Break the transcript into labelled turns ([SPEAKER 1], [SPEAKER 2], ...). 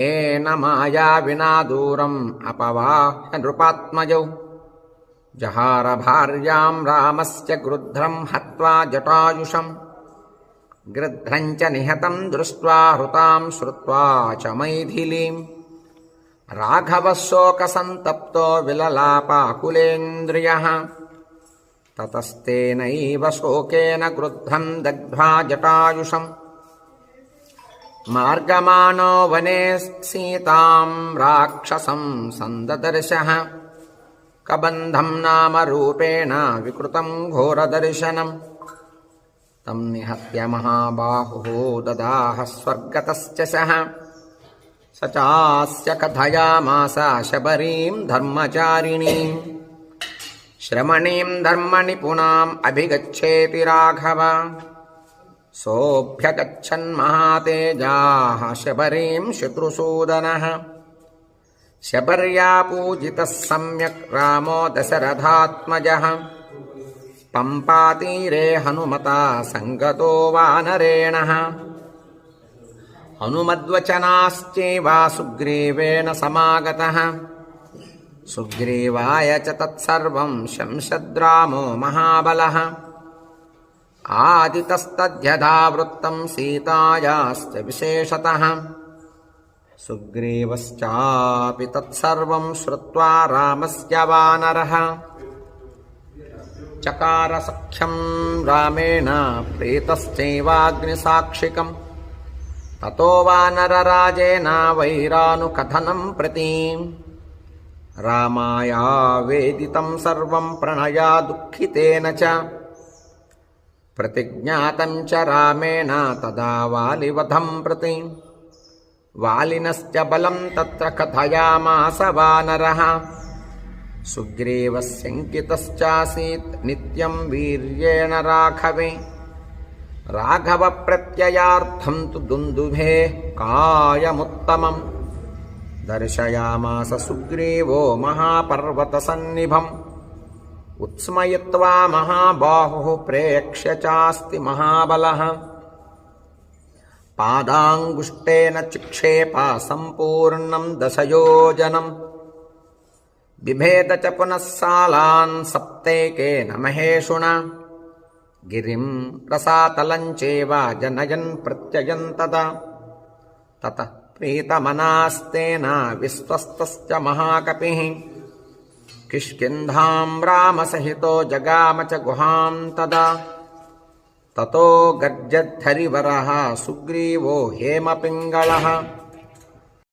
[SPEAKER 1] येन मायाविना दूरम् अपवाह्य नृपात्मजौ जहार भार्यां रामस्य गृध्रं हत्वा जटायुषम् गृध्रं च निहतं दृष्ट्वा हृतां श्रुत्वा च मैथिलीं राघवः शोकसन्तप्तो विललापाकुलेन्द्रियः ततस्तेनैव शोकेन क्रुद्धं दग्ध्वा जटायुषम् मार्गमानो वने सीतां राक्षसं सन्ददर्शः कबन्धं नाम रूपेण विकृतं घोरदर्शनम् तं निहत्य महाबाहुः ददाह स्वर्गतश्च सः स चास्य कथयामास शबरीं धर्मचारिणीं श्रमणीं धर्मनिपुणाम् अभिगच्छेति राघव सोऽभ्यगच्छन्महातेजाः शबरीं शत्रुसूदनः शबर्या पूजितः सम्यक् रामो दशरथात्मजः पम्पातीरे हनुमता सङ्गतो वानरेणः हनुमद्वचनाश्चैव सुग्रीवेण समागतः सुग्रीवाय च तत्सर्वं शंसद्रामो महाबलः आदितस्तद्यथा वृत्तं सीतायाश्च विशेषतः सुग्रीवश्चापि तत्सर्वं श्रुत्वा रामस्य वानरः चकार सख्यं रामेण प्रीतश्चैवाग्निसाक्षिकम् ततो वानरराजेन वैरानुकथनं प्रति रामायावेदितं सर्वं प्रणया दुःखितेन च प्रतिज्ञातं च रामेण तदा वालिवधं प्रति वालिनश्च बलं तत्र कथयामास वानरः सुग्रीवस्यङ्कितश्चासीत् नित्यं वीर्येण राघवे राघवप्रत्ययार्थं तु दुन्दुभेः कायमुत्तमम् दर्शयामास सुग्रीवो महापर्वतसन्निभम् उत्स्मयित्वा महाबाहुः प्रेक्ष्य चास्ति महाबलः पादाङ्गुष्ठेन चिक्षेप सम्पूर्णं दशयोजनम् बिभेद च पुनः सालान् सप्तैकेन महेशुना गिरिं रसातलं चैव जनयन् प्रत्ययन् तदा ततः प्रीतमनास्तेन विश्वस्तश्च महाकपिः किष्किन्धां रामसहितो जगाम च गुहां तदा ततो गर्जद्धरिवरः सुग्रीवो हेमपिङ्गळः